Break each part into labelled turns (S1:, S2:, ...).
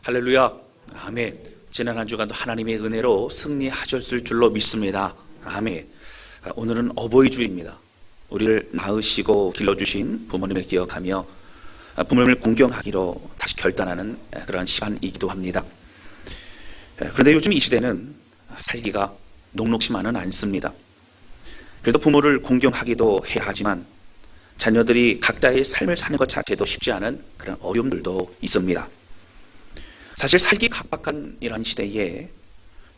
S1: 할렐루야. 아멘. 지난 한 주간도 하나님의 은혜로 승리하셨을 줄로 믿습니다. 아멘. 오늘은 어버이 주일입니다. 우리를 낳으시고 길러주신 부모님을 기억하며 부모님을 공경하기로 다시 결단하는 그런 시간이기도 합니다. 그런데 요즘 이 시대는 살기가 녹록지만은 않습니다. 그래도 부모를 공경하기도 해야 하지만 자녀들이 각자의 삶을 사는 것 자체도 쉽지 않은 그런 어려움들도 있습니다. 사실 살기 각박한 이런 시대에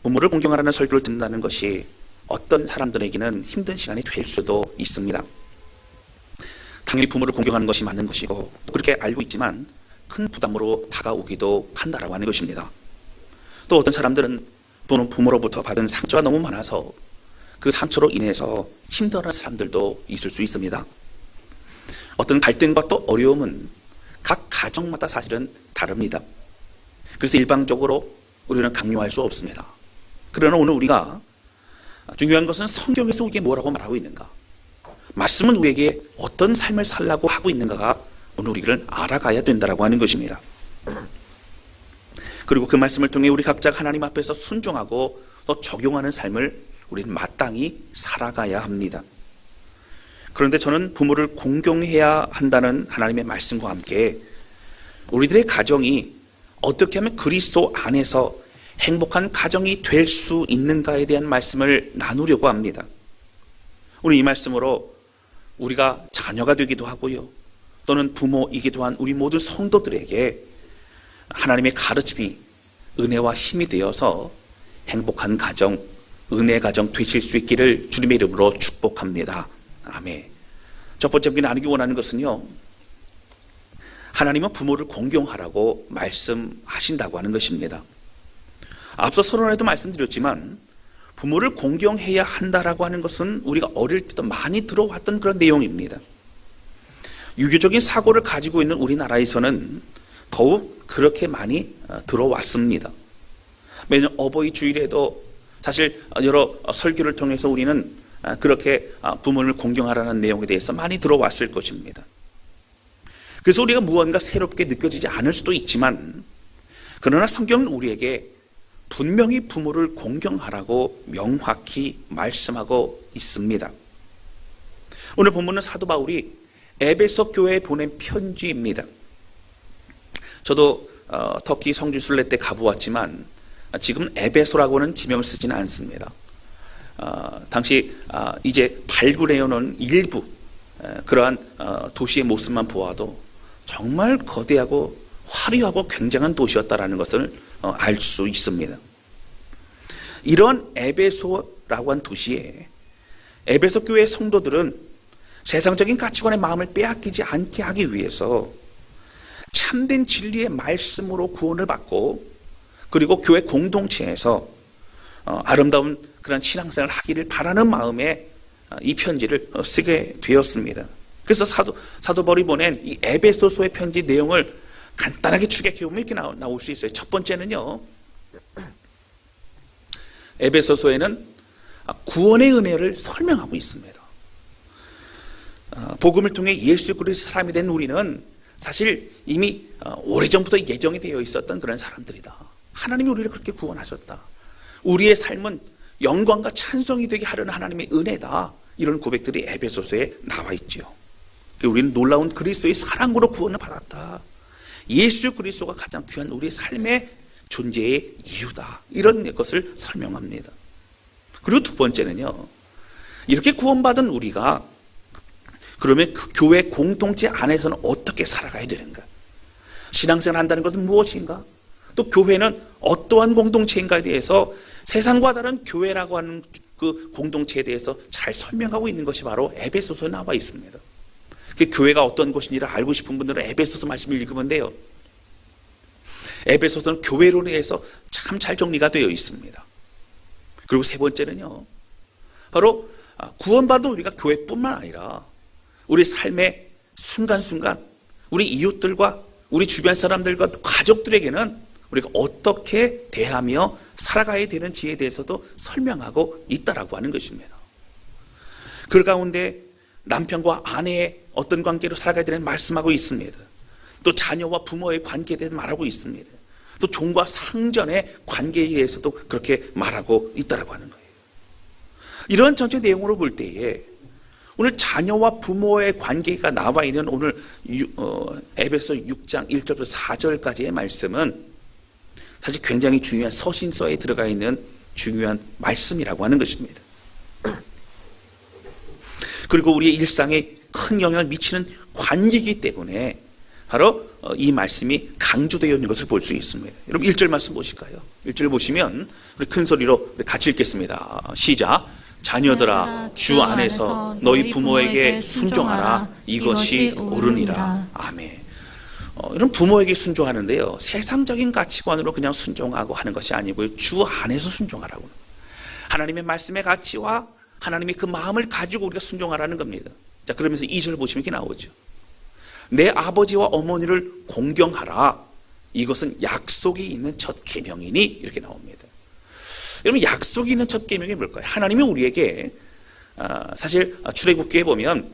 S1: 부모를 공경하라는 설교를 듣는다는 것이 어떤 사람들에게는 힘든 시간이 될 수도 있습니다. 당연히 부모를 공경하는 것이 맞는 것이고 그렇게 알고 있지만 큰 부담으로 다가오기도 한다라고 하는 것입니다. 또 어떤 사람들은 부모로부터 받은 상처가 너무 많아서 그 상처로 인해서 힘들어하는 사람들도 있을 수 있습니다. 어떤 갈등과 또 어려움은 각 가정마다 사실은 다릅니다. 그래서 일방적으로 우리는 강요할 수 없습니다. 그러나 오늘 우리가 중요한 것은 성경에서 우리에게 뭐라고 말하고 있는가, 말씀은 우리에게 어떤 삶을 살라고 하고 있는가가 오늘 우리를 알아가야 된다고 하는 것입니다. 그리고 그 말씀을 통해 우리 각자가 하나님 앞에서 순종하고 또 적용하는 삶을 우리는 마땅히 살아가야 합니다. 그런데 저는 부모를 공경해야 한다는 하나님의 말씀과 함께 우리들의 가정이 어떻게 하면 그리스도 안에서 행복한 가정이 될 수 있는가에 대한 말씀을 나누려고 합니다. 오늘 이 말씀으로 우리가 자녀가 되기도 하고요, 또는 부모이기도 한 우리 모든 성도들에게 하나님의 가르침이 은혜와 힘이 되어서 행복한 가정, 은혜 가정 되실 수 있기를 주님의 이름으로 축복합니다. 아멘. 첫 번째 우리가 나누기 원하는 것은요, 하나님은 부모를 공경하라고 말씀하신다고 하는 것입니다. 앞서 서론에도 말씀드렸지만 부모를 공경해야 한다라고 하는 것은 우리가 어릴 때도 많이 들어왔던 그런 내용입니다. 유교적인 사고를 가지고 있는 우리나라에서는 더욱 그렇게 많이 들어왔습니다. 매년 어버이 주일에도 사실 여러 설교를 통해서 우리는 그렇게 부모를 공경하라는 내용에 대해서 많이 들어왔을 것입니다. 그래서 우리가 무언가 새롭게 느껴지지 않을 수도 있지만, 그러나 성경은 우리에게 분명히 부모를 공경하라고 명확히 말씀하고 있습니다. 오늘 본문은 사도 바울이 에베소 교회에 보낸 편지입니다. 저도 터키 성지 순례 때 가보았지만 지금 에베소라고는 지명을 쓰지는 않습니다. 당시 이제 발굴해 놓은 일부 그러한 도시의 모습만 보아도 정말 거대하고 화려하고 굉장한 도시였다라는 것을 알 수 있습니다. 이런 에베소라고 한 도시에 에베소 교회의 성도들은 세상적인 가치관의 마음을 빼앗기지 않게 하기 위해서 참된 진리의 말씀으로 구원을 받고, 그리고 교회 공동체에서 아름다운 그런 신앙생활을 하기를 바라는 마음에 이 편지를 쓰게 되었습니다. 그래서 사도 바울이 보낸 이 에베소서의 편지 내용을 간단하게 추격해보면 이렇게 나올 수 있어요. 첫 번째는요, 에베소서에는 구원의 은혜를 설명하고 있습니다. 복음을 통해 예수 그리스도의 사람이 된 우리는 사실 이미 오래전부터 예정이 되어 있었던 그런 사람들이다. 하나님이 우리를 그렇게 구원하셨다. 우리의 삶은 영광과 찬송이 되게 하려는 하나님의 은혜다. 이런 고백들이 에베소서에 나와 있죠. 우리는 놀라운 그리스도의 사랑으로 구원을 받았다. 예수 그리스도가 가장 귀한 우리의 삶의 존재의 이유다. 이런 것을 설명합니다. 그리고 두 번째는요, 이렇게 구원받은 우리가 그러면 그 교회 공동체 안에서는 어떻게 살아가야 되는가? 신앙생활을 한다는 것은 무엇인가? 또 교회는 어떠한 공동체인가에 대해서 세상과 다른 교회라고 하는 그 공동체에 대해서 잘 설명하고 있는 것이 바로 에베소서에 나와 있습니다. 그 교회가 어떤 곳인지를 알고 싶은 분들은 에베소서 말씀을 읽으면 돼요. 에베소서는 교회로 인해서 참 잘 정리가 되어 있습니다. 그리고 세 번째는요, 바로 구원받은 우리가 교회뿐만 아니라 우리 삶의 순간순간 우리 이웃들과 우리 주변 사람들과 가족들에게는 우리가 어떻게 대하며 살아가야 되는지에 대해서도 설명하고 있다라고 하는 것입니다. 그 가운데 남편과 아내의 어떤 관계로 살아가야 되는 말씀하고 있습니다. 또 자녀와 부모의 관계에 대해서 말하고 있습니다. 또 종과 상전의 관계에 대해서도 그렇게 말하고 있다라고 하는 거예요. 이런 전체 내용으로 볼 때에 오늘 자녀와 부모의 관계가 나와 있는 오늘 에베소 6장 1절부터 4절까지의 말씀은 사실 굉장히 중요한 서신서에 들어가 있는 중요한 말씀이라고 하는 것입니다. 그리고 우리의 일상에 큰 영향을 미치는 관계이기 때문에 바로 이 말씀이 강조되어 있는 것을 볼 수 있습니다. 여러분 1절 말씀 보실까요? 1절 보시면 우리 큰 소리로 같이 읽겠습니다. 시작. 자녀들아 주 안에서 너희 부모에게 순종하라. 이것이 옳으니라. 아멘. 이런 부모에게 순종하는데요, 세상적인 가치관으로 그냥 순종하고 하는 것이 아니고요, 주 안에서 순종하라고. 하나님의 말씀의 가치와 하나님의 그 마음을 가지고 우리가 순종하라는 겁니다. 자, 그러면서 2절 보시면 이렇게 나오죠. 내 아버지와 어머니를 공경하라. 이것은 약속이 있는 첫 계명이니, 이렇게 나옵니다. 여러분, 약속이 있는 첫 계명이 뭘까요? 하나님이 우리에게 사실 출애굽기에 보면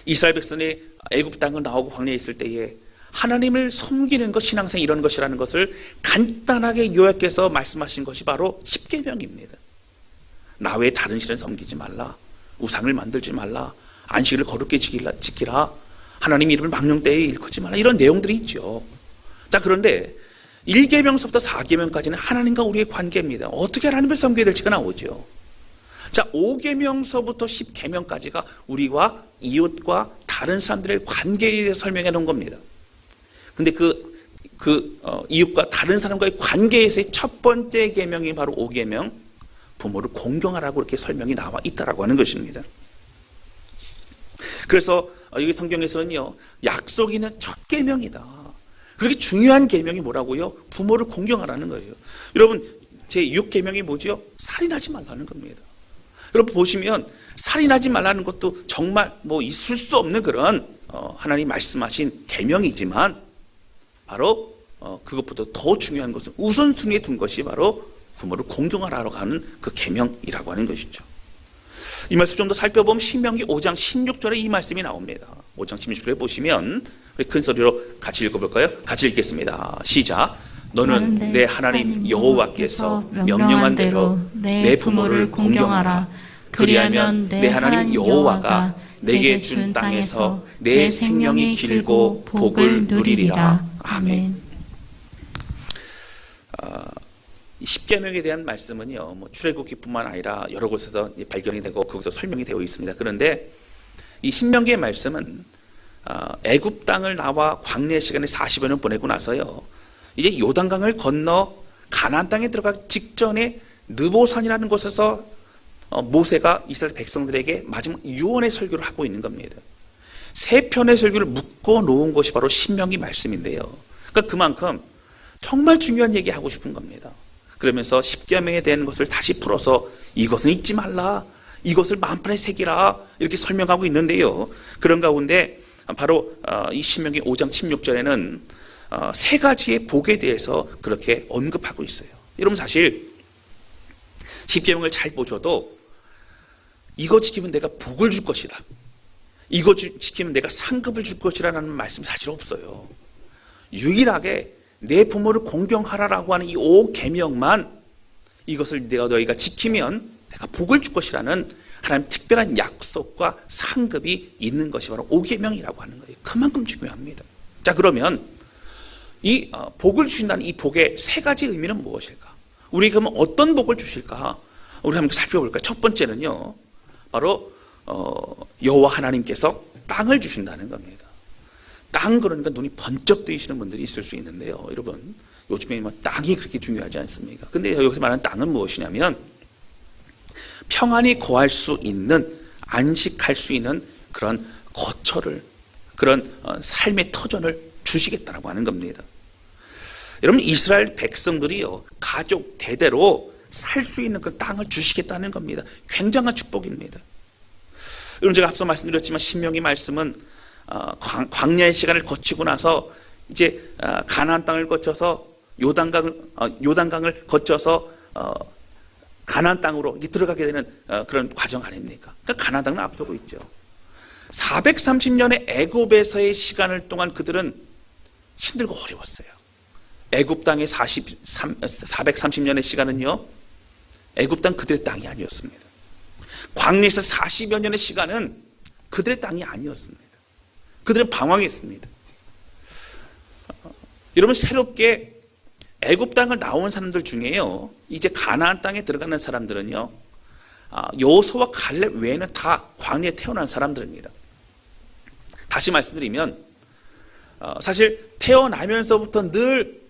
S1: 이스라엘 백성이 애굽 땅을 나오고 광야에 있을 때에 하나님을 섬기는 것, 신앙생 이런 것이라는 것을 간단하게 요약해서 말씀하신 것이 바로 십계명입니다. 나 외에 다른 신을 섬기지 말라, 우상을 만들지 말라, 안식일을 거룩히 지키라, 하나님 이름을 망령되이 일컫지 말라, 이런 내용들이 있죠. 자, 그런데 1계명서부터 4계명까지는 하나님과 우리의 관계입니다. 어떻게 하나님을 섬겨야 될지가 나오죠. 자, 5계명서부터 10계명까지가 우리와 이웃과 다른 사람들의 관계에 대해서 설명해 놓은 겁니다. 근데 이웃과 다른 사람과의 관계에서의 첫 번째 계명이 바로 5계명, 부모를 공경하라고 이렇게 설명이 나와 있다라고 하는 것입니다. 그래서 여기 성경에서는요, 약속이 있는 첫 계명이다. 그렇게 중요한 계명이 뭐라고요? 부모를 공경하라는 거예요. 여러분, 제 6계명이 뭐죠? 살인하지 말라는 겁니다. 여러분 보시면 살인하지 말라는 것도 정말 있을 수 없는 그런 하나님 말씀하신 계명이지만 바로 그것보다 더 중요한 것은 우선순위에 둔 것이 바로 부모를 공경하라고 하는 그 계명이라고 하는 것이죠. 이 말씀 좀 더 살펴보면 신명기 5장 16절에 이 말씀이 나옵니다. 5장 16절에 보시면 우리 큰 소리로 같이 읽어볼까요? 같이 읽겠습니다. 시작. 너는 내 하나님 여호와께서 명령한 대로 내 부모를 공경하라. 그리하면 내 하나님 여호와가 내게 준 땅에서 내 생명이 길고 복을 누리리라. 아멘. 십계명에 대한 말씀은요, 출애굽기뿐만 아니라 여러 곳에서 발견이 되고 거기서 설명이 되어 있습니다. 그런데 이 신명기의 말씀은 애굽 땅을 나와 광야 시간에 40여 년 보내고 나서요, 이제 요단강을 건너 가나안 땅에 들어가기 직전에 느보산이라는 곳에서 모세가 이스라엘 백성들에게 마지막 유언의 설교를 하고 있는 겁니다. 세 편의 설교를 묶어 놓은 것이 바로 신명기 말씀인데요. 그러니까 그만큼 정말 중요한 얘기 하고 싶은 겁니다. 그러면서 십계명에 대한 것을 다시 풀어서 이것은 잊지 말라, 이것을 만판에 새기라, 이렇게 설명하고 있는데요. 그런 가운데 바로 이 신명기 5장 16절에는 세 가지의 복에 대해서 그렇게 언급하고 있어요. 여러분, 사실 십계명을 잘 보셔도 이거 지키면 내가 복을 줄 것이다, 이거 지키면 내가 상급을 줄 것이라는 말씀 사실 없어요. 유일하게 내 부모를 공경하라라고 하는 이 5계명만, 이것을 너희가 지키면 내가 복을 줄 것이라는 하나님 특별한 약속과 상급이 있는 것이 바로 5계명이라고 하는 거예요. 그만큼 중요합니다. 자, 그러면 이 복을 주신다는 이 복의 세 가지 의미는 무엇일까? 우리 그러면 어떤 복을 주실까? 우리 한번 살펴볼까요? 첫 번째는요, 바로 여호와 하나님께서 땅을 주신다는 겁니다. 땅, 그러니까 눈이 번쩍 뜨이시는 분들이 있을 수 있는데요. 여러분, 요즘에 땅이 그렇게 중요하지 않습니까? 근데 여기서 말하는 땅은 무엇이냐면 평안히 거할 수 있는, 안식할 수 있는 그런 거처를, 그런 삶의 터전을 주시겠다라고 하는 겁니다. 여러분, 이스라엘 백성들이요, 가족 대대로 살 수 있는 그 땅을 주시겠다는 겁니다. 굉장한 축복입니다. 여러분, 제가 앞서 말씀드렸지만 신명기 말씀은 광야의 시간을 거치고 나서 이제 가나안 땅을 거쳐서 요단강을 거쳐서 가나안 땅으로 들어가게 되는 그런 과정 아닙니까? 그러니까 가나안 땅은 앞서고 있죠. 430년의 애굽에서의 시간을 동안 그들은 힘들고 어려웠어요. 애굽 땅의 430년의 시간은요, 애굽 땅 그들의 땅이 아니었습니다. 광야에서 40여 년의 시간은 그들의 땅이 아니었습니다. 그들은 방황했습니다. 여러분, 새롭게 애굽 땅을 나온 사람들 중에요, 이제 가나안 땅에 들어가는 사람들은요, 여호수아와 갈렙 외에는 다 광야에 태어난 사람들입니다. 다시 말씀드리면, 사실 태어나면서부터 늘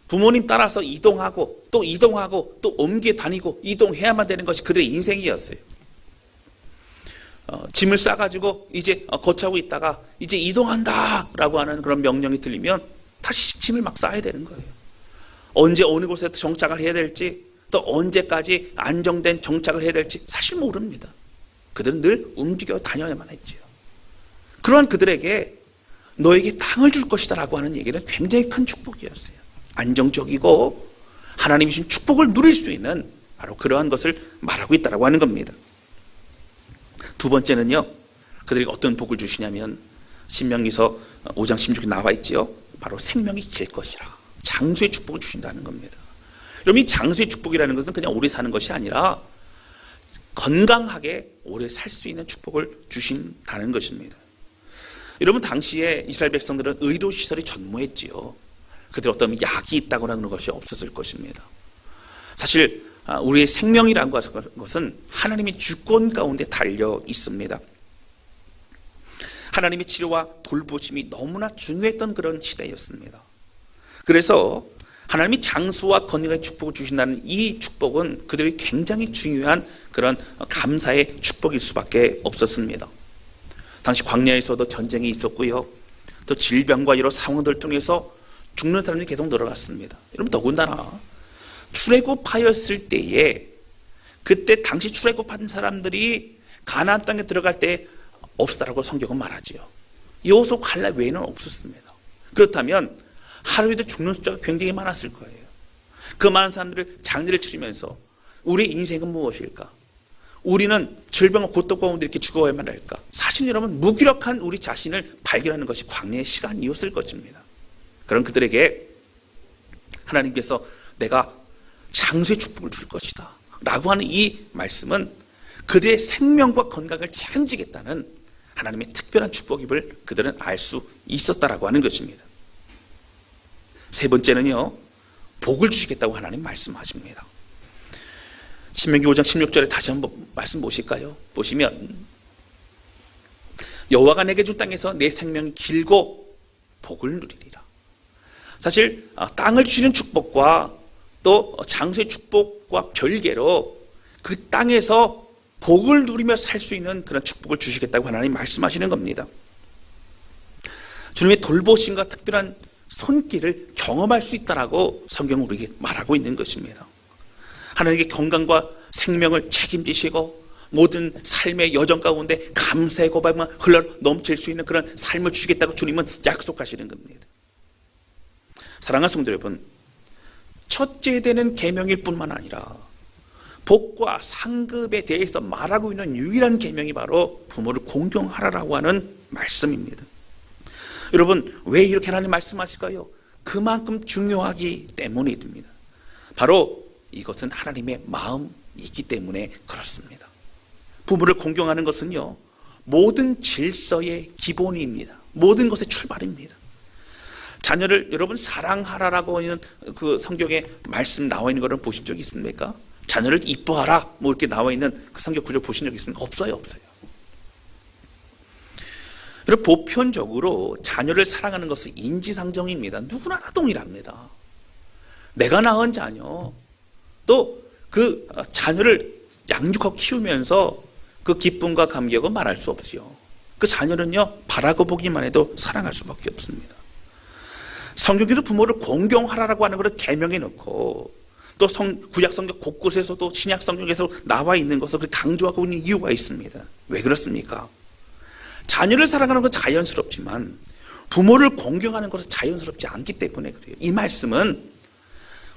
S1: 부모님 따라서 이동하고 또 옮겨 다니고 이동해야만 되는 것이 그들의 인생이었어요. 짐을 싸가지고 이제 거처하고 있다가 이제 이동한다라고 하는 그런 명령이 들리면 다시 짐을 막 싸야 되는 거예요. 언제 어느 곳에 정착을 해야 될지, 또 언제까지 안정된 정착을 해야 될지 사실 모릅니다. 그들은 늘 움직여 다녀야만 했지요. 그러한 그들에게 너에게 땅을 줄 것이다 라고 하는 얘기는 굉장히 큰 축복이었어요. 안정적이고 하나님이 주신 축복을 누릴 수 있는 바로 그러한 것을 말하고 있다라고 하는 겁니다. 두 번째는요, 그들에게 어떤 복을 주시냐면 신명기서 5장 16에 나와 있지요. 바로 생명이 길 것이라, 장수의 축복을 주신다는 겁니다. 여러분, 이 장수의 축복이라는 것은 그냥 오래 사는 것이 아니라 건강하게 오래 살 수 있는 축복을 주신다는 것입니다. 여러분, 당시에 이스라엘 백성들은 의료시설이 전무했지요. 그들 어떤 약이 있다거나 그런 것이 없었을 것입니다. 사실 우리의 생명이라는 것은 하나님의 주권 가운데 달려 있습니다. 하나님의 치료와 돌보심이 너무나 중요했던 그런 시대였습니다. 그래서 하나님이 장수와 건강의 축복을 주신다는 이 축복은 그들이 굉장히 중요한 그런 감사의 축복일 수밖에 없었습니다. 당시 광야에서도 전쟁이 있었고요, 또 질병과 여러 상황들을 통해서 죽는 사람들이 계속 늘어났습니다. 여러분, 더군다나 출애굽하였을 때에 그때 당시 출애굽한 사람들이 가나안 땅에 들어갈 때 없었다라고 성경은 말하지요. 여호수아 갈렙 외에는 없었습니다. 그렇다면 하루에도 죽는 숫자가 굉장히 많았을 거예요. 그 많은 사람들을 장례를 치르면서 우리의 인생은 무엇일까? 우리는 질병과 고통 가운데 이렇게 죽어야만 할까? 사실 여러분, 무기력한 우리 자신을 발견하는 것이 광야의 시간이었을 것입니다. 그런 그들에게 하나님께서 내가 장수의 축복을 줄 것이다 라고 하는 이 말씀은 그들의 생명과 건강을 책임지겠다는 하나님의 특별한 축복임을 그들은 알 수 있었다라고 하는 것입니다. 세 번째는요, 복을 주시겠다고 하나님 말씀하십니다. 신명기 5장 16절에 다시 한번 말씀 보실까요? 보시면 여호와가 내게 준 땅에서 내 생명이 길고 복을 누리리라. 사실 땅을 주시는 축복과 또 장수의 축복과 별개로 그 땅에서 복을 누리며 살 수 있는 그런 축복을 주시겠다고 하나님 말씀하시는 겁니다. 주님의 돌보심과 특별한 손길을 경험할 수 있다라고 성경은 우리에게 말하고 있는 것입니다. 하나님께 건강과 생명을 책임지시고 모든 삶의 여정 가운데 감사의 고백만 흘러 넘칠 수 있는 그런 삶을 주시겠다고 주님은 약속하시는 겁니다. 사랑하는 성도 여러분, 첫째 되는 계명일 뿐만 아니라 복과 상급에 대해서 말하고 있는 유일한 계명이 바로 부모를 공경하라라고 하는 말씀입니다. 여러분, 왜 이렇게 하나님 말씀하실까요? 그만큼 중요하기 때문입니다. 바로 이것은 하나님의 마음이기 때문에 그렇습니다. 부모를 공경하는 것은요, 모든 질서의 기본입니다. 모든 것의 출발입니다. 자녀를 여러분 사랑하라라고 하는 그 성경에 말씀 나와 있는 것을 보신 적이 있습니까? 자녀를 이뻐하라 뭐 이렇게 나와 있는 그 성경 구절 보신 적 있습니까? 없어요. 여러분, 보편적으로 자녀를 사랑하는 것은 인지상정입니다. 누구나 다 동일합니다. 내가 낳은 자녀, 또 그 자녀를 양육하고 키우면서 그 기쁨과 감격은 말할 수 없지요. 그 자녀는요, 바라고 보기만 해도 사랑할 수밖에 없습니다. 성경에도 부모를 공경하라라고 하는 것을 계명해 놓고 또 구약 성경 곳곳에서도 신약 성경에서 나와 있는 것을 강조하고 있는 이유가 있습니다. 왜 그렇습니까? 자녀를 사랑하는 건 자연스럽지만 부모를 공경하는 것은 자연스럽지 않기 때문에 그래요. 이 말씀은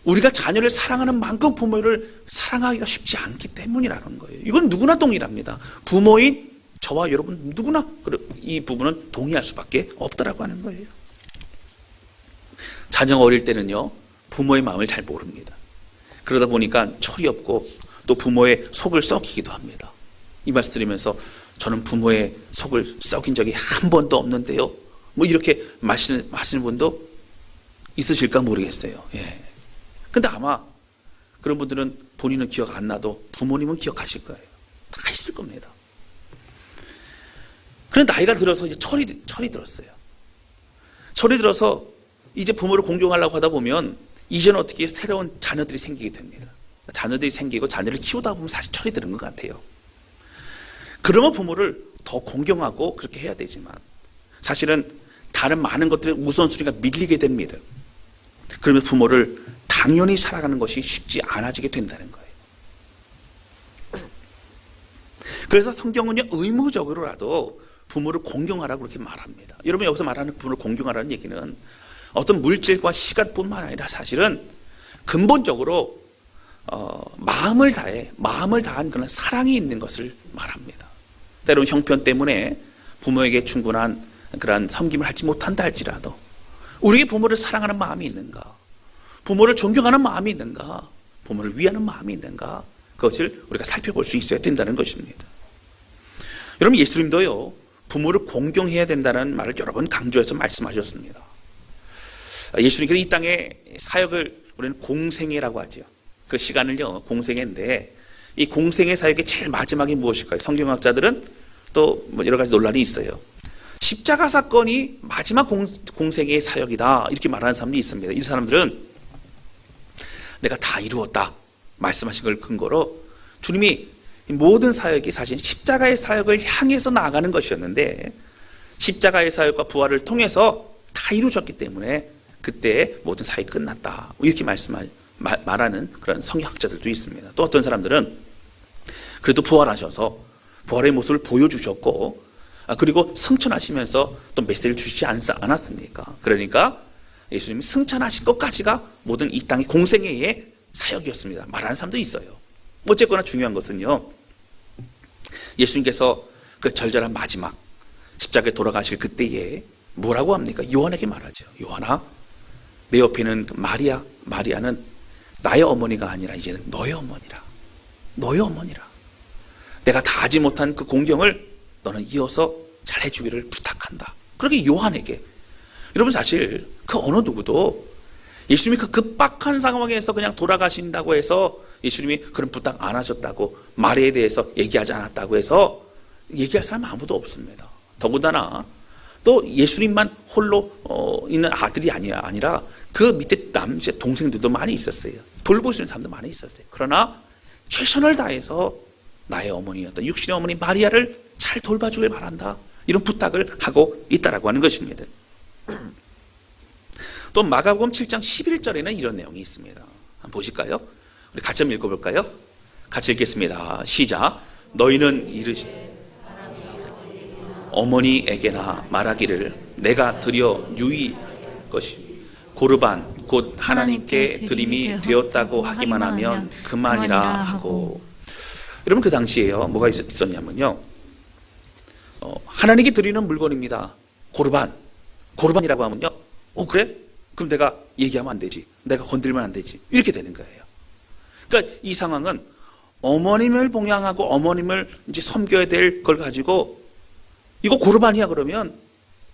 S1: 우리가 자녀를 사랑하는 만큼 부모를 사랑하기가 쉽지 않기 때문이라는 거예요. 이건 누구나 동일합니다. 부모인 저와 여러분 누구나 이 부분은 동의할 수밖에 없다라고 하는 거예요. 자녀가 어릴 때는요, 부모의 마음을 잘 모릅니다. 그러다 보니까 철이 없고 또 부모의 속을 썩이기도 합니다. 이 말씀 드리면서 저는 부모의 속을 썩인 적이 한 번도 없는데요, 뭐 이렇게 마시는 분도 있으실까 모르겠어요. 예. 근데 아마 그런 분들은 본인은 기억 안 나도 부모님은 기억하실 거예요. 다 있을 겁니다. 그런데 나이가 들어서 이제 철이 들었어요. 철이 들어서 이제 부모를 공경하려고 하다 보면 이제는 어떻게 새로운 자녀들이 생기게 됩니다. 자녀들이 생기고 자녀를 키우다 보면 사실 철이 드는 것 같아요. 그러면 부모를 더 공경하고 그렇게 해야 되지만 사실은 다른 많은 것들의 우선순위가 밀리게 됩니다. 그러면 부모를 당연히 살아가는 것이 쉽지 않아지게 된다는 거예요. 그래서 성경은요, 의무적으로라도 부모를 공경하라고 그렇게 말합니다. 여러분, 여기서 말하는 부모를 공경하라는 얘기는 어떤 물질과 시간뿐만 아니라 사실은 근본적으로 마음을 다한 그런 사랑이 있는 것을 말합니다. 때로는 형편 때문에 부모에게 충분한 그런 섬김을 하지 못한다 할지라도 우리에게 부모를 사랑하는 마음이 있는가, 부모를 존경하는 마음이 있는가, 부모를 위하는 마음이 있는가, 그것을 우리가 살펴볼 수 있어야 된다는 것입니다. 여러분, 예수님도요, 부모를 공경해야 된다는 말을 여러 번 강조해서 말씀하셨습니다. 예수님께서 이 땅의 사역을 우리는 공생애라고 하죠. 그 시간을요, 공생애인데 이 공생애 사역의 제일 마지막이 무엇일까요? 성경학자들은 또 뭐 여러 가지 논란이 있어요. 십자가 사건이 마지막 공생애의 사역이다 이렇게 말하는 사람들이 있습니다. 이 사람들은 내가 다 이루었다 말씀하신 걸 근거로 주님이 모든 사역이 사실 십자가의 사역을 향해서 나아가는 것이었는데 십자가의 사역과 부활을 통해서 다 이루어졌기 때문에 그때 모든 사역이 끝났다 이렇게 말하는 그런 성경학자들도 있습니다. 또 어떤 사람들은 그래도 부활하셔서 부활의 모습을 보여주셨고 그리고 승천하시면서 또 메시지를 주시지 않았습니까? 그러니까 예수님이 승천하신 것까지가 모든 이 땅의 공생애의 사역이었습니다 말하는 사람도 있어요. 어쨌거나 중요한 것은요, 예수님께서 그 절절한 마지막 십자가에 돌아가실 그때에 뭐라고 합니까? 요한에게 말하죠. 요한아, 내 옆에 있는 마리아는 나의 어머니가 아니라 이제는 너의 어머니라. 너의 어머니라. 내가 다 하지 못한 그 공경을 너는 이어서 잘 해주기를 부탁한다. 그렇게 요한에게. 여러분, 사실 그 어느 누구도 예수님이 그 급박한 상황에서 그냥 돌아가신다고 해서 예수님이 그런 부탁 안 하셨다고, 마리아에 대해서 얘기하지 않았다고 해서 얘기할 사람 아무도 없습니다. 더군다나 또 예수님만 홀로 있는 아들이 아니라 그 밑에 남자 동생들도 많이 있었어요. 돌보시는 사람도 많이 있었어요. 그러나 최선을 다해서 나의 어머니였던 육신의 어머니 마리아를 잘 돌봐주길 바란다 이런 부탁을 하고 있다라고 하는 것입니다. 또 마가복음 7장 11절에는 이런 내용이 있습니다. 한번 보실까요? 우리 같이 한번 읽어볼까요? 같이 읽겠습니다. 시작. 너희는 어머니에게나 말하기를 내가 드려 유이 것이 고르반 곧 하나님께 드림이 되었다고 하기만 하면 그만이라 하고. 여러분, 그 당시에요 뭐가 있었냐면요, 하나님께 드리는 물건입니다. 고르반이라고 하면요, 그래? 그럼 내가 얘기하면 안 되지, 내가 건들면 안 되지, 이렇게 되는 거예요. 그러니까 이 상황은 어머님을 봉양하고 어머님을 이제 섬겨야 될 걸 가지고 이거 고르반이야 그러면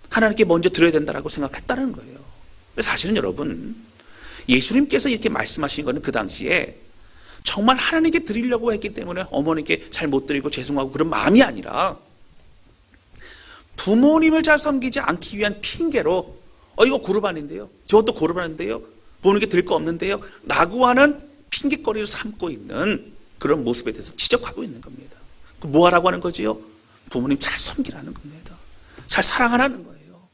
S1: 하나님께 먼저 드려야 된다라고 생각했다는 거예요. 사실은 여러분, 예수님께서 이렇게 말씀하신 거는 그 당시에 정말 하나님께 드리려고 했기 때문에 어머니께 잘 못 드리고 죄송하고 그런 마음이 아니라 부모님을 잘 섬기지 않기 위한 핑계로 이거 고르반인데요, 저것도 고르반인데요, 부모님께 드릴 거 없는데요 라고 하는 핑계거리를 삼고 있는 그런 모습에 대해서 지적하고 있는 겁니다. 뭐 하라고 하는 거지요? 부모님 잘 섬기라는 겁니다. 잘 사랑하라는 거예요.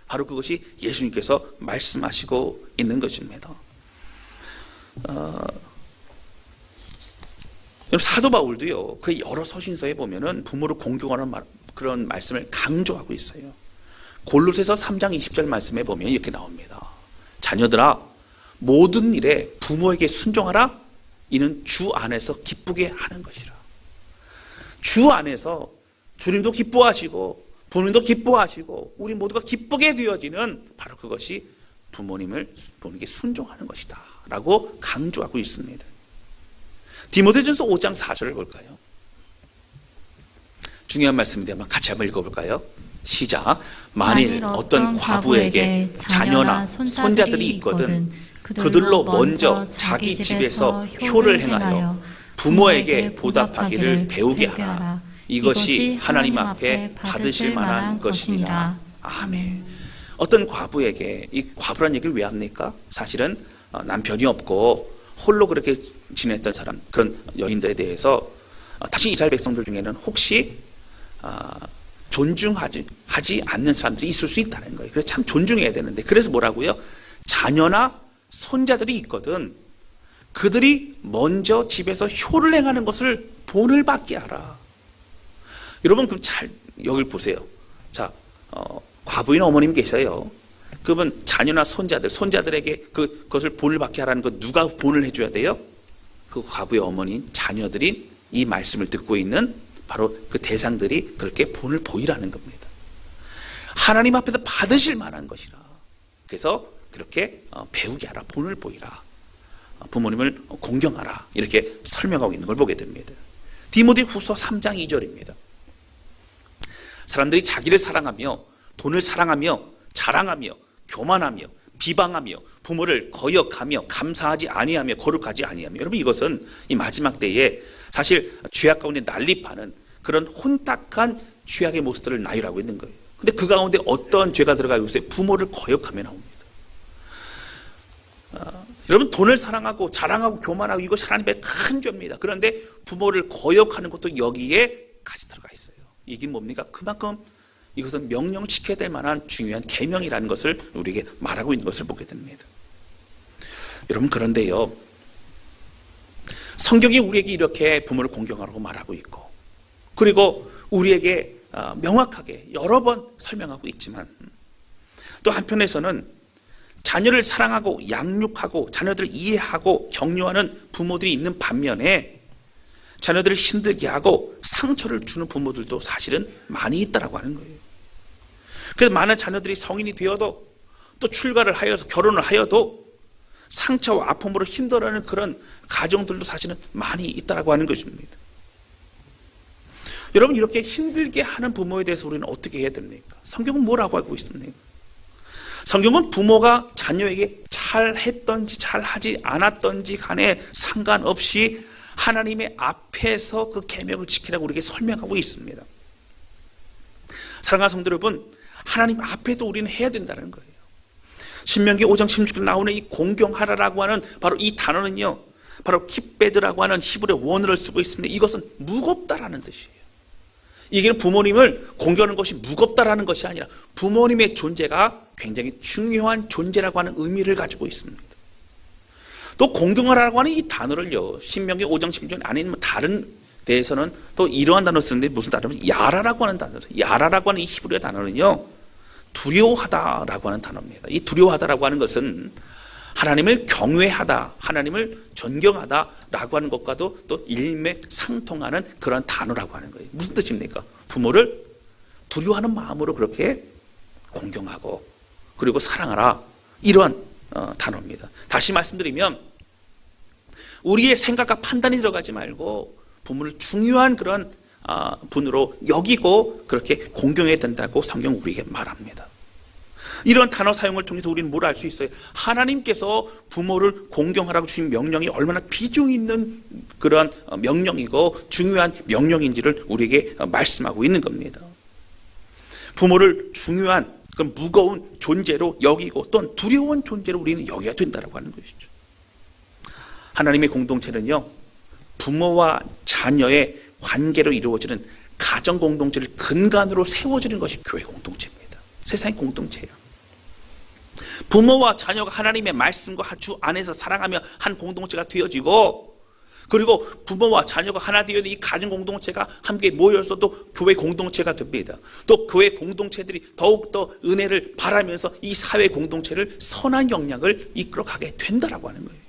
S1: 바로 그것이 예수님께서 말씀하시고 있는 것입니다. 사도 바울도요, 그 여러 서신서에 보면은 부모를 공경하는 그런 말씀을 강조하고 있어요. 골로새서 3장 20절 말씀에 보면 이렇게 나옵니다. 자녀들아, 모든 일에 부모에게 순종하라. 이는 주 안에서 기쁘게 하는 것이라. 주 안에서 주님도 기뻐하시고 부모님도 기뻐하시고 우리 모두가 기쁘게 되어지는 바로 그것이 부모님에게 순종하는 것이다 라고 강조하고 있습니다. 디모데전서 5장 4절을 볼까요? 중요한 말씀인데 한번 같이 한번 읽어볼까요? 시작. 만일 어떤 과부에게 자녀나 손자들이 있거든 그들로 먼저 자기 집에서 효를 행하여 부모에게 보답하기를 배우게 하라. 이것이 하나님 앞에 받으실 만한 것이니라. 아멘. 어떤 과부에게, 이 과부란 얘기를 왜 합니까? 사실은 남편이 없고 홀로 그렇게 지냈던 사람, 그런 여인들에 대해서 다시 이스라엘 백성들 중에는 혹시 존중하지 않는 사람들이 있을 수 있다는 거예요. 그래서 참 존중해야 되는데, 그래서 뭐라고요? 자녀나 손자들이 있거든 그들이 먼저 집에서 효를 행하는 것을 본을 받게 하라. 여러분 그럼 잘 여길 보세요. 자, 과부인 어머님 계세요. 그러면 자녀나 손자들에게 그것을 본을 받게 하라는 거 누가 본을 해줘야 돼요? 그 과부의 어머니인 자녀들인 이 말씀을 듣고 있는 바로 그 대상들이 그렇게 본을 보이라는 겁니다. 하나님 앞에서 받으실 만한 것이라. 그래서 그렇게 배우게 하라, 본을 보이라, 부모님을 공경하라, 이렇게 설명하고 있는 걸 보게 됩니다. 디모데후서 3장 2절입니다. 사람들이 자기를 사랑하며 돈을 사랑하며 자랑하며 교만하며 비방하며 부모를 거역하며 감사하지 아니하며 거룩하지 아니하며. 여러분 이것은 이 마지막 때에 사실 죄악 가운데 난립하는 그런 혼탁한 죄악의 모습들을 나열하고 있는 거예요. 근데 그 가운데 어떤 죄가 들어가고 있어요? 부모를 거역하며 나옵니다. 여러분 돈을 사랑하고 자랑하고 교만하고 이것이 하나님의 큰 죄입니다. 그런데 부모를 거역하는 것도 여기에 같이 들어가 있어요. 이게 뭡니까? 그만큼 이것은 명령을 지켜야 될 만한 중요한 계명이라는 것을 우리에게 말하고 있는 것을 보게 됩니다. 여러분 그런데요, 성경이 우리에게 이렇게 부모를 공경하라고 말하고 있고, 그리고 우리에게 명확하게 여러 번 설명하고 있지만, 또 한편에서는 자녀를 사랑하고 양육하고 자녀들을 이해하고 격려하는 부모들이 있는 반면에 자녀들을 힘들게 하고 상처를 주는 부모들도 사실은 많이 있다라고 하는 거예요. 그래서 많은 자녀들이 성인이 되어도 또 출가를 하여서 결혼을 하여도 상처와 아픔으로 힘들어하는 그런 가정들도 사실은 많이 있다라고 하는 것입니다. 여러분 이렇게 힘들게 하는 부모에 대해서 우리는 어떻게 해야 됩니까? 성경은 뭐라고 하고 있습니까? 성경은 부모가 자녀에게 잘했던지 잘하지 않았던지 간에 상관없이 하나님의 앞에서 그 계명을 지키라고 우리에게 설명하고 있습니다. 사랑하는 성도 여러분, 하나님 앞에도 우리는 해야 된다는 거예요. 신명기 5장 16절에 나오는 이 공경하라라고 하는 바로 이 단어는요, 바로 키베드라고 하는 히브리 원어를 쓰고 있습니다. 이것은 무겁다라는 뜻이에요. 이게 부모님을 공경하는 것이 무겁다라는 것이 아니라 부모님의 존재가 굉장히 중요한 존재라고 하는 의미를 가지고 있습니다. 또 공경하라고 하는 이 단어를요, 신명기 5장 16절 아니면 다른 데에서는 또 이러한 단어를 쓰는데 무슨 단어냐면 야라라고 하는 단어예요. 야라라고 하는 이 히브리어 단어는요, 두려워하다라고 하는 단어입니다. 이 두려워하다라고 하는 것은 하나님을 경외하다, 하나님을 존경하다라고 하는 것과도 또 일맥상통하는 그런 단어라고 하는 거예요. 무슨 뜻입니까? 부모를 두려워하는 마음으로 그렇게 공경하고 그리고 사랑하라, 이러한 단어입니다. 다시 말씀드리면 우리의 생각과 판단이 들어가지 말고 부모를 중요한 그런 분으로 여기고 그렇게 공경해야 된다고 성경 우리에게 말합니다. 이런 단어 사용을 통해서 우리는 뭘 알 수 있어요? 하나님께서 부모를 공경하라고 주신 명령이 얼마나 비중 있는 그런 명령이고 중요한 명령인지를 우리에게 말씀하고 있는 겁니다. 부모를 중요한 그 무거운 존재로 여기고 또한 두려운 존재로 우리는 여겨야 된다고 하는 것이죠. 하나님의 공동체는요, 부모와 자녀의 관계로 이루어지는 가정 공동체를 근간으로 세워지는 것이 교회 공동체입니다. 세상의 공동체예요. 부모와 자녀가 하나님의 말씀과 주 안에서 사랑하며 한 공동체가 되어지고, 그리고 부모와 자녀가 하나 되어 있는 이 가정 공동체가 함께 모여서 또 교회 공동체가 됩니다. 또 교회 공동체들이 더욱더 은혜를 바라면서 이 사회 공동체를 선한 영향을 이끌어가게 된다라고 하는 거예요.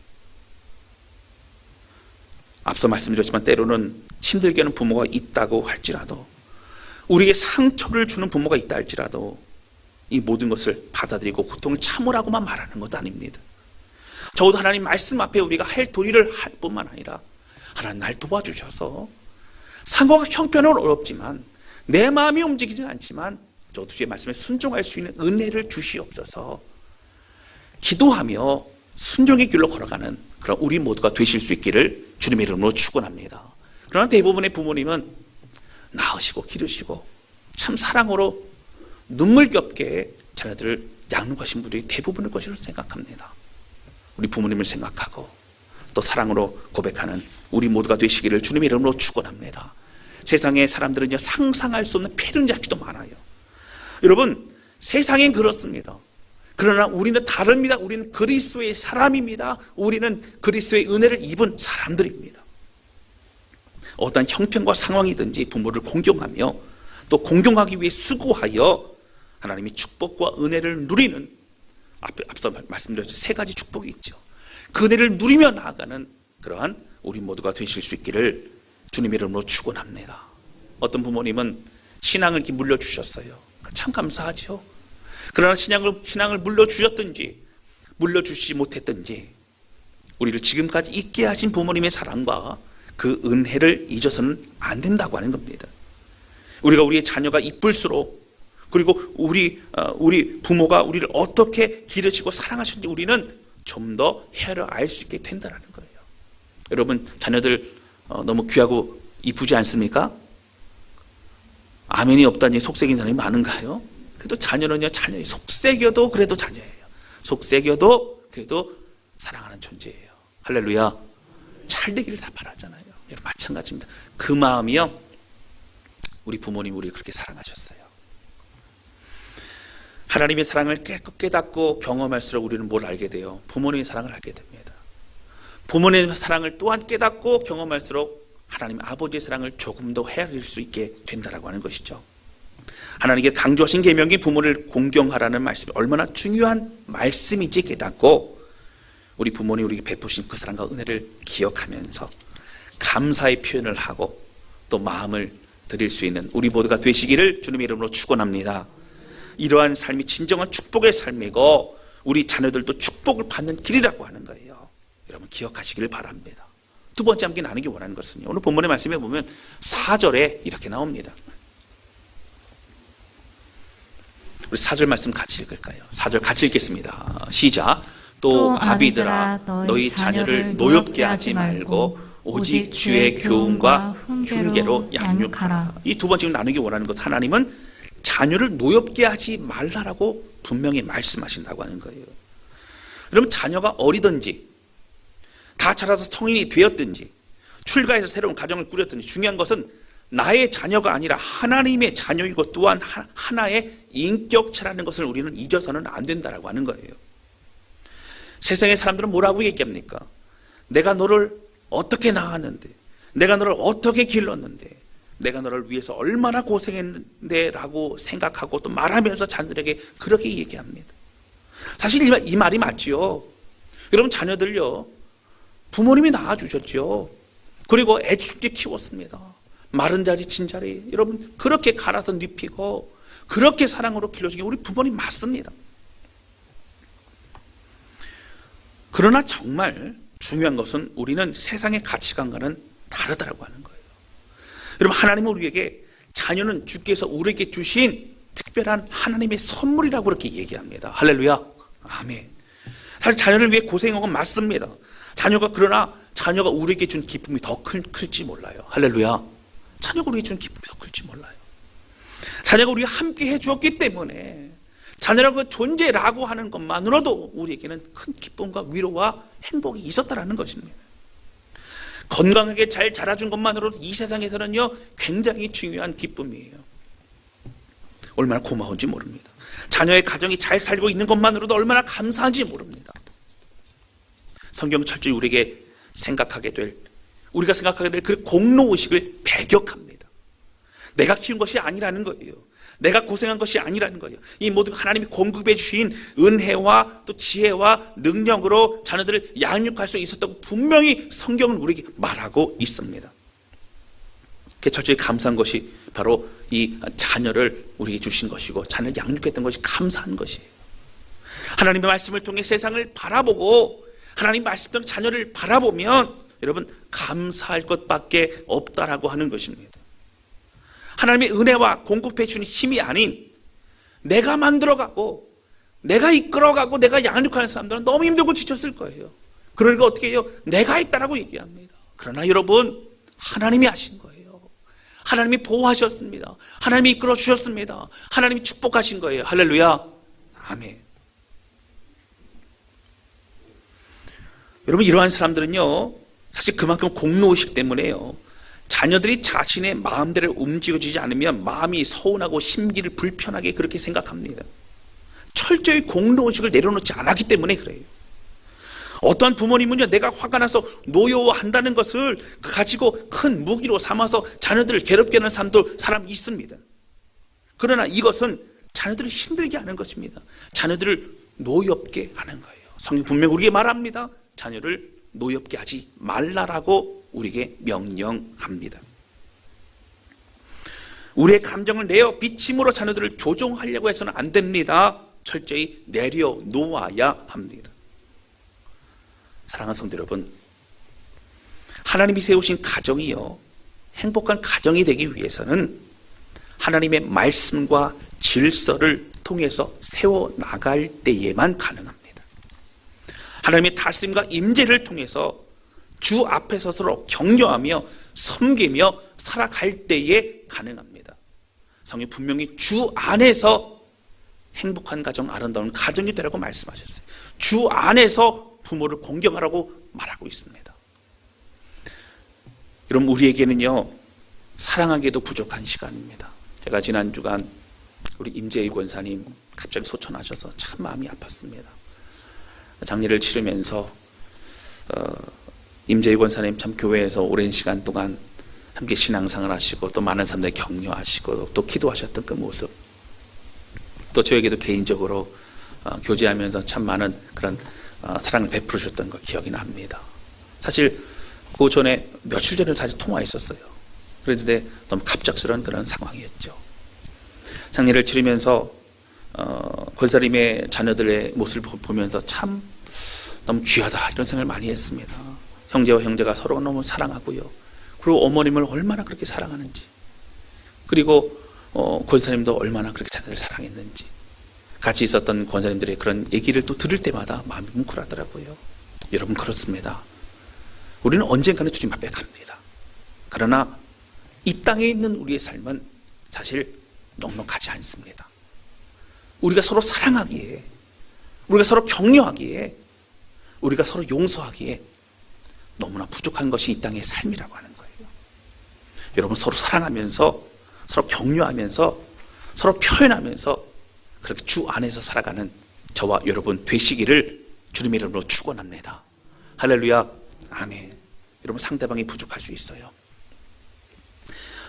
S1: 앞서 말씀드렸지만 때로는 힘들게 하는 부모가 있다고 할지라도, 우리에게 상처를 주는 부모가 있다 할지라도 이 모든 것을 받아들이고 고통을 참으라고만 말하는 것도 아닙니다. 적어도 하나님 말씀 앞에 우리가 할 도리를 할 뿐만 아니라 하나님 날 도와주셔서 상황과 형편은 어렵지만 내 마음이 움직이지는 않지만 적어도 주의 말씀에 순종할 수 있는 은혜를 주시옵소서. 기도하며 순종의 길로 걸어가는 그런 우리 모두가 되실 수 있기를 주님의 이름으로 축원합니다. 그러나 대부분의 부모님은 낳으시고 기르시고 참 사랑으로 눈물겹게 자녀들을 양육하신 분들이 대부분일 것이라고 생각합니다. 우리 부모님을 생각하고 또 사랑으로 고백하는 우리 모두가 되시기를 주님의 이름으로 축원합니다. 세상의 사람들은요, 상상할 수 없는 패륜자식도 많아요. 여러분, 세상엔 그렇습니다. 그러나 우리는 다릅니다. 우리는 그리스도의 사람입니다. 우리는 그리스도의 은혜를 입은 사람들입니다. 어떤 형편과 상황이든지 부모를 공경하며 또 공경하기 위해 수고하여 하나님이 축복과 은혜를 누리는, 앞서 말씀드렸죠, 세 가지 축복이 있죠. 그 은혜를 누리며 나아가는 그러한 우리 모두가 되실 수 있기를 주님의 이름으로 축원합니다. 어떤 부모님은 신앙을 이렇게 물려주셨어요. 참 감사하죠. 그러나 신앙을 물려주셨든지 물려주시지 못했든지 우리를 지금까지 있게 하신 부모님의 사랑과 그 은혜를 잊어서는 안 된다고 하는 겁니다. 우리가 우리의 자녀가 이쁠수록, 그리고 우리 부모가 우리를 어떻게 기르시고 사랑하시는지 우리는 좀 더 헤아려 알 수 있게 된다는 거예요. 여러분, 자녀들 너무 귀하고 이쁘지 않습니까? 아멘이 없다니 속색인 사람이 많은가요? 그래도 자녀는요, 자녀의 속색여도 그래도 자녀예요. 속색여도 그래도 사랑하는 존재예요. 할렐루야. 잘 되기를 다 바라잖아요. 여러분, 마찬가지입니다. 그 마음이요, 우리 부모님 우리를 그렇게 사랑하셨어요. 하나님의 사랑을 깨닫고 경험할수록 우리는 뭘 알게 돼요? 부모님의 사랑을 알게 됩니다. 부모님의 사랑을 또한 깨닫고 경험할수록 하나님 아버지의 사랑을 조금 더 헤아릴 수 있게 된다라고 하는 것이죠. 하나님께 강조하신 계명이 부모를 공경하라는 말씀이 얼마나 중요한 말씀인지 깨닫고 우리 부모님 우리에게 베푸신 그 사랑과 은혜를 기억하면서 감사의 표현을 하고 또 마음을 드릴 수 있는 우리 모두가 되시기를 주님의 이름으로 축원합니다. 이러한 삶이 진정한 축복의 삶이고 우리 자녀들도 축복을 받는 길이라고 하는 거예요. 여러분, 기억하시기를 바랍니다. 두 번째 함께 나누기 원하는 것은요, 오늘 본문의 말씀에 보면 4절에 이렇게 나옵니다. 우리 4절 말씀 같이 읽을까요? 4절 같이 읽겠습니다. 시작. 또 아비들아, 너희 자녀를 노엽게 하지 말고 오직 주의 교훈과 훈계로 양육하라. 이 두 번째 나누기 원하는 것, 하나님은 자녀를 노엽게 하지 말라라고 분명히 말씀하신다고 하는 거예요. 여러분, 자녀가 어리든지 다 자라서 성인이 되었든지 출가해서 새로운 가정을 꾸렸든지 중요한 것은 나의 자녀가 아니라 하나님의 자녀이고 또한 하나의 인격체라는 것을 우리는 잊어서는 안 된다라고 하는 거예요. 세상의 사람들은 뭐라고 얘기합니까? 내가 너를 어떻게 낳았는데, 내가 너를 어떻게 길렀는데, 내가 너를 위해서 얼마나 고생했는데 라고 생각하고 또 말하면서 자녀들에게 그렇게 얘기합니다. 사실 이 말이 맞지요. 여러분, 자녀들요, 부모님이 낳아주셨죠. 그리고 애축게 키웠습니다. 마른 자리 친 자리, 여러분 그렇게 갈아서 눕히고 그렇게 사랑으로 길러주기 우리 부모님 맞습니다. 그러나 정말 중요한 것은 우리는 세상의 가치관과는 다르다고 하는 거예요. 여러분, 하나님은 우리에게 자녀는 주께서 우리에게 주신 특별한 하나님의 선물이라고 그렇게 얘기합니다. 할렐루야. 아멘. 사실 자녀를 위해 고생한 건 맞습니다. 그러나 자녀가 우리에게 준 기쁨이 더 클지 몰라요. 할렐루야. 자녀가 우리에게 준 기쁨이 더 클지 몰라요. 자녀가 우리가 함께 해주었기 때문에 자녀라고 존재라고 하는 것만으로도 우리에게는 큰 기쁨과 위로와 행복이 있었다라는 것입니다. 건강하게 잘 자라준 것만으로도 이 세상에서는요, 굉장히 중요한 기쁨이에요. 얼마나 고마운지 모릅니다. 자녀의 가정이 잘 살고 있는 것만으로도 얼마나 감사한지 모릅니다. 성경 철저히 우리가 생각하게 될 그 공로의식을 배격합니다. 내가 키운 것이 아니라는 거예요. 내가 고생한 것이 아니라는 거예요. 이 모든 하나님이 공급해 주신 은혜와 또 지혜와 능력으로 자녀들을 양육할 수 있었다고 분명히 성경은 우리에게 말하고 있습니다. 철저히 감사한 것이 바로 이 자녀를 우리에게 주신 것이고 자녀를 양육했던 것이 감사한 것이에요. 하나님의 말씀을 통해 세상을 바라보고 하나님 말씀 통 자녀를 바라보면 여러분 감사할 것밖에 없다라고 하는 것입니다. 하나님의 은혜와 공급해 주는 힘이 아닌 내가 만들어가고 내가 이끌어가고 내가 양육하는 사람들은 너무 힘들고 지쳤을 거예요. 그러니까 어떻게 해요? 내가 했다라고 얘기합니다. 그러나 여러분 하나님이 하신 거예요. 하나님이 보호하셨습니다. 하나님이 이끌어 주셨습니다. 하나님이 축복하신 거예요. 할렐루야. 아멘. 여러분 이러한 사람들은요 사실 그만큼 공로의식 때문에요 자녀들이 자신의 마음대로 움직여지지 않으면 마음이 서운하고 심기를 불편하게 그렇게 생각합니다. 철저히 공로의식을 내려놓지 않았기 때문에 그래요. 어떠한 부모님은요 내가 화가 나서 노여워한다는 것을 가지고 큰 무기로 삼아서 자녀들을 괴롭게 하는 사람이 있습니다. 그러나 이것은 자녀들을 힘들게 하는 것입니다. 자녀들을 노엽게 하는 거예요. 성경 분명히 우리에게 말합니다. 자녀를 노엽게 하지 말라라고 우리에게 명령합니다. 우리의 감정을 내어 비침으로 자녀들을 조종하려고 해서는 안 됩니다. 철저히 내려놓아야 합니다. 사랑하는 성도 여러분, 하나님이 세우신 가정이요 행복한 가정이 되기 위해서는 하나님의 말씀과 질서를 통해서 세워나갈 때에만 가능합니다. 하나님의 다스림과 임재를 통해서 주 앞에서 서로 격려하며 섬기며 살아갈 때에 가능합니다. 성경 분명히 주 안에서 행복한 가정, 아름다운 가정이 되라고 말씀하셨어요. 주 안에서 부모를 공경하라고 말하고 있습니다. 여러분 우리에게는요 사랑하기에도 부족한 시간입니다. 제가 지난 주간 우리 임재희 권사님 갑자기 소천하셔서 참 마음이 아팠습니다. 장례를 치르면서 임재희 권사님 참 교회에서 오랜 시간 동안 함께 신앙생활 하시고 또 많은 사람들 격려하시고 또 기도하셨던 그 모습, 또 저에게도 개인적으로 교제하면서 참 많은 그런 사랑을 베풀으셨던 거 기억이 납니다. 사실 그 전에 며칠 전에 사실 통화했었어요. 그런데 너무 갑작스러운 그런 상황이었죠. 장례를 치르면서 권사님의 자녀들의 모습을 보면서 참 너무 귀하다 이런 생각을 많이 했습니다. 형제와 형제가 서로 너무 사랑하고요. 그리고 어머님을 얼마나 그렇게 사랑하는지, 그리고 권사님도 얼마나 그렇게 자녀를 사랑했는지, 같이 있었던 권사님들의 그런 얘기를 또 들을 때마다 마음이 뭉클하더라고요. 여러분 그렇습니다. 우리는 언젠가는 주님 앞에 갑니다. 그러나 이 땅에 있는 우리의 삶은 사실 넉넉하지 않습니다. 우리가 서로 사랑하기에, 우리가 서로 격려하기에, 우리가 서로 용서하기에 너무나 부족한 것이 이 땅의 삶이라고 하는 거예요. 여러분 서로 사랑하면서 서로 격려하면서 서로 표현하면서 그렇게 주 안에서 살아가는 저와 여러분 되시기를 주님의 이름으로 축원합니다. 할렐루야. 아멘. 여러분 상대방이 부족할 수 있어요.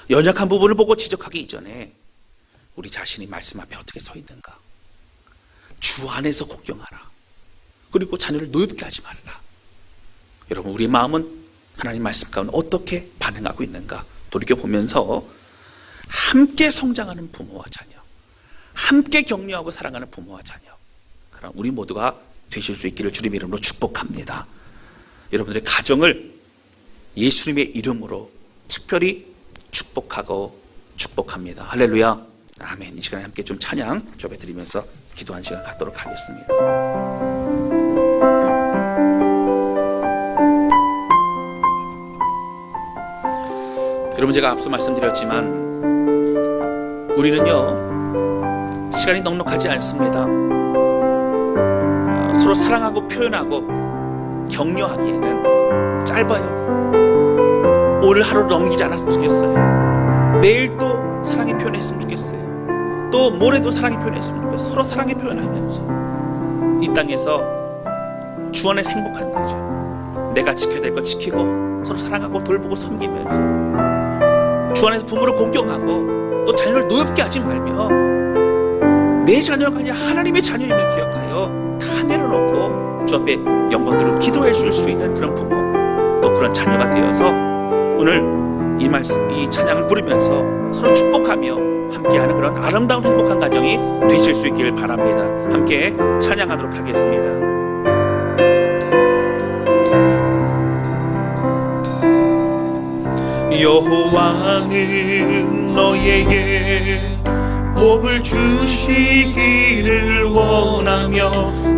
S1: 연약한 부분을 보고 지적하기 이전에 우리 자신이 말씀 앞에 어떻게 서 있는가, 주 안에서 공경하라. 그리고 자녀를 노엽게 하지 말라. 여러분 우리 마음은 하나님 말씀 가운데 어떻게 반응하고 있는가 돌이켜보면서 함께 성장하는 부모와 자녀, 함께 격려하고 사랑하는 부모와 자녀, 그럼 우리 모두가 되실 수 있기를 주님의 이름으로 축복합니다. 여러분들의 가정을 예수님의 이름으로 특별히 축복합니다. 할렐루야. 아멘. 이 시간에 함께 좀 찬양 좀 해드리면서 기도한 시간 갖도록 하겠습니다. 여러분 제가 앞서 말씀드렸지만 우리는요 시간이 넉넉하지 않습니다. 서로 사랑하고 표현하고 격려하기에는 짧아요. 오늘 하루 넘기지 않았으면 좋겠어요. 내일 또 사랑의 표현했으면 좋겠어요. 또 모레도 사랑의 표현했으면 좋겠어요. 서로 사랑의 표현하면서 이 땅에서 주 안에서 행복한 거죠. 내가 지켜야 될 거 지키고 서로 사랑하고 돌보고 섬기면서 주 안에서 부모를 공경하고 또 자녀를 노엽게 하지 말며 내 자녀가 아니라 하나님의 자녀임을 기억하여 다 내려놓고 주 앞에 영광으로 기도해 줄 수 있는 그런 부모, 또 그런 자녀가 되어서 오늘 이 찬양을 부르면서 서로 축복하며 함께하는 그런 아름다운 행복한 가정이 되실 수 있기를 바랍니다. 함께 찬양하도록 하겠습니다. 여호와는 너에게 복을 주시기를 원하며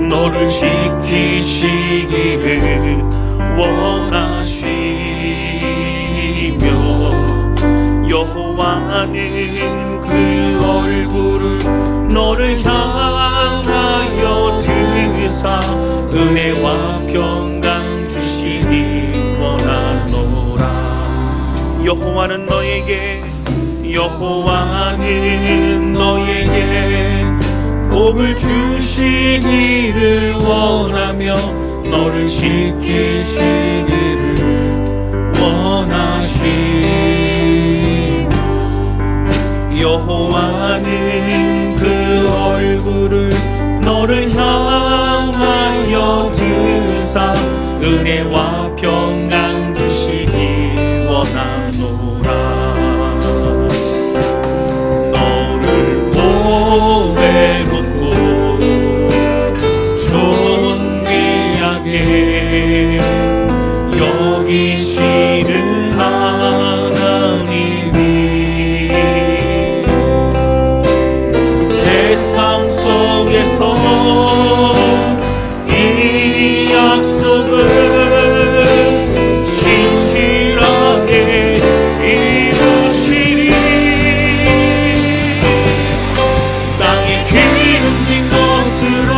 S1: 너를 지키시기를 원하시며 여호와는 그 얼굴을 너를 향하여 드사 은혜와 평강 주시기 원하노라. 여호와는 너에게 복을 주시기를 원하며 너를 지키시기를 원하시며 여호와는 그 얼굴을 너를 향하여 드사 은혜와 평강 주시기 원하노라. 너를 보배롭고 존귀하게 여기시는 하나님이 내 삶 속에서 이 약속을 신실하게 이루시리. 땅에 기름진 것으로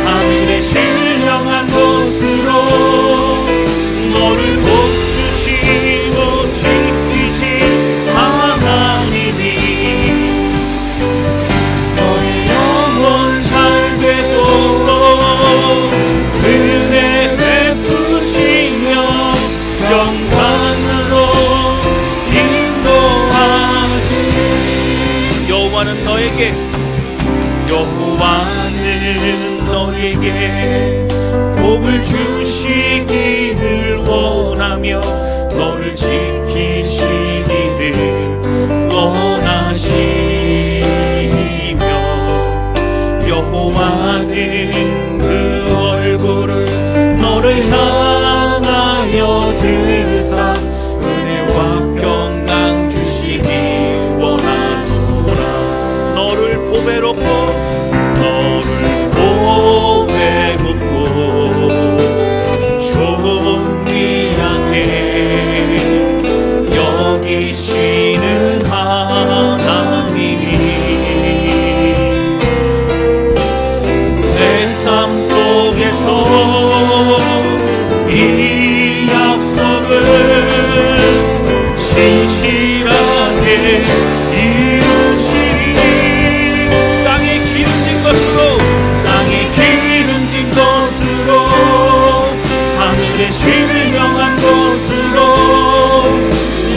S1: 하늘에 신령한 것으로 너를 복주시고 지키신 하나님이 너의 영혼 잘 되도록 은혜 베푸시며 평강으로 인도하시니 여호와는 너에게 복을 주시기를 원하며 너를 지키시기를 원하시며 여호와는 그 얼굴을 너를 향하여 드사 은혜와 평강 주시기 원하노라. 너를 보배롭고 존귀하게 여기시는 하나님이 내 삶 속에서 이 약속을 신실하게 이루시리. 땅에 기름진 것으로 하늘에 신령한 것으로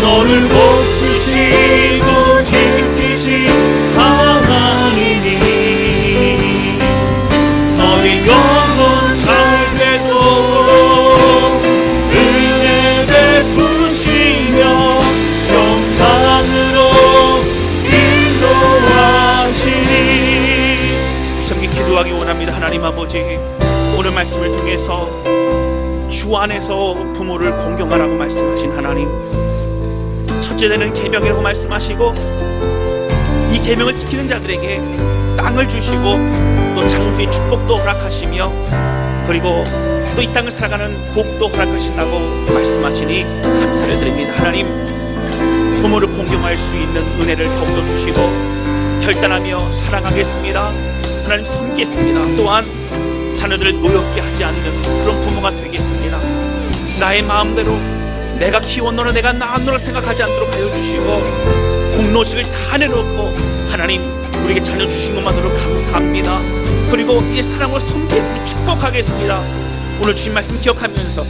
S1: 너를 복주시고 지키신 하나님이 너의 영혼 잘 되도록 은혜 베푸시며 평강으로 인도하시니. 성기 기도하기 원합니다. 하나님 아버지, 오늘 말씀을 통해서 주 안에서 부모를 공경하라고 말씀하신 하나님, 첫째 되는 계명이라고 말씀하시고 이 계명을 지키는 자들에게 땅을 주시고 또 장수의 축복도 허락하시며 그리고 또 이 땅을 살아가는 복도 허락하신다고 말씀하시니 감사를 드립니다. 하나님, 부모를 공경할 수 있는 은혜를 더욱더 주시고 결단하며 사랑하겠습니다. 하나님 섬기겠습니다. 또한 자녀들을 노엽게 하지 않는 그런 부모가 되겠습니다. 나의 마음대로 내가 키웠노라 내가 낳았노라 생각하지 않도록 하여 주시고 공로식을 다 내놓고 하나님 우리에게 자녀 주신 것만으로 감사합니다. 그리고 이 사랑으로 섬기겠습니다. 축복하겠습니다. 오늘 주신 말씀 기억하면서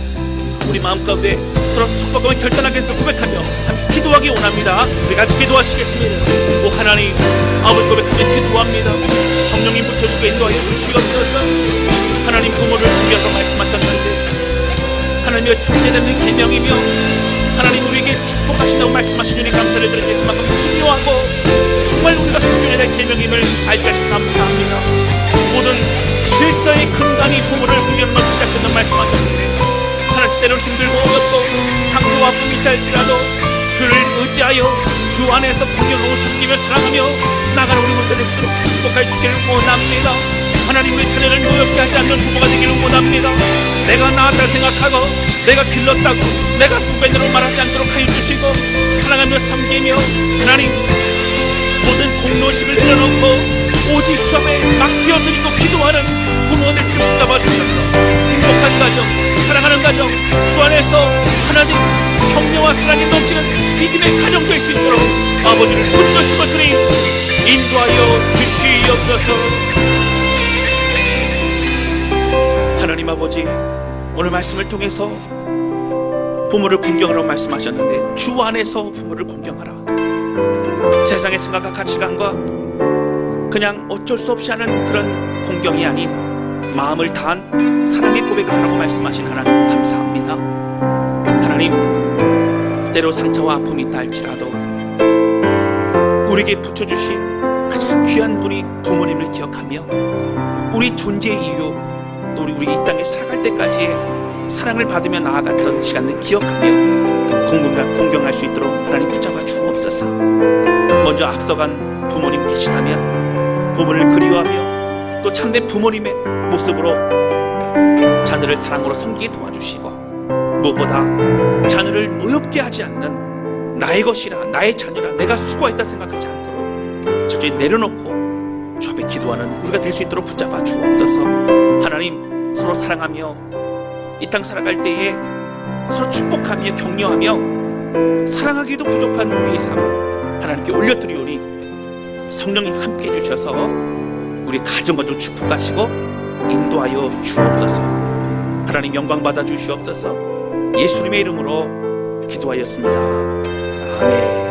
S1: 우리 마음 가운데 서로 축복하며 결단하게 고백하며 함께 기도하기 원합니다. 우리 같이 기도하시겠습니다. 오 하나님, 아버지 고백하며 기도합니다. 성령님 붙여주고 인도하여 주시옵소서. 하나님, 부모를 공경하고 말씀하셨는데 하나님의 첫째 되는 계명이며 하나님 우리에게 축복하신다고 말씀하시니 감사를 드리며 그만큼 중요하고 정말 우리가 순종해야 될 계명임을 알게 하셔서 감사합니다. 모든 질서의 근간이 부모를 구별로 시작된다는 말씀하셨는데, 하나님 때로는 힘들고 어렵고 상처와 아픔이 있다 할지라도 주를 의지하여 주 안에서 구별로 섬기며 사랑하며 나가는 우리 모두가 될 수 있도록 행복할 주기를 원합니다. 하나님 우리 자녀를 노엽게 하지 않는 부모가 되기를 원합니다. 내가 나았다 생각하고 내가 길렀다고 내가 수배대로 말하지 않도록 하여 주시고, 사랑하며 섬기며 하나님 모든 공로식을 내려놓고 오직 주 앞에 맡겨드리고 기도하는 부모들 붙잡아 주셔서 행복한 가정, 사랑하는 가정, 주 안에서 하나님 격려와 사랑이 넘치는 믿음의 가정 될 수 있도록 아버지를 붙드시고 주님 인도하여 주시옵소서. 하나님 아버지, 오늘 말씀을 통해서 부모를 공경하라고 말씀하셨는데, 주 안에서 부모를 공경하라. 세상의 생각과 가치관과 그냥 어쩔 수 없이 하는 그런 공경이 아닌 마음을 다한 사랑의 고백을 하라고 말씀하신 하나님 감사합니다. 하나님, 때로 상처와 아픔이 있다 할지라도 우리에게 붙여주신 가장 귀한 분이 부모님을 기억하며 우리 존재의 이유, 또 우리 이 땅에 살아갈 때까지의 사랑을 받으며 나아갔던 시간을 기억하며 공경할 수 있도록 하나님 붙잡아 주옵소서. 먼저 앞서간 부모님 계시다면 부모를 그리워하며 또 참된 부모님의 모습으로 자녀를 사랑으로 섬기게 도와주시고, 무엇보다 자녀를 노엽게 하지 않는 나의 것이라, 나의 자녀라, 내가 수고했다 생각하지 않도록 저쪽에 내려놓고 주 앞에 기도하는 우리가 될 수 있도록 붙잡아 주옵소서. 하나님, 서로 사랑하며 이 땅 살아갈 때에 서로 축복하며 격려하며 사랑하기도 부족한 우리의 삶 하나님께 올려드리오니 성령님 함께 해주셔서 우리 가정과 좀 축복하시고 인도하여 주옵소서. 하나님 영광 받아 주시옵소서. 예수님의 이름으로 기도하였습니다. 아멘.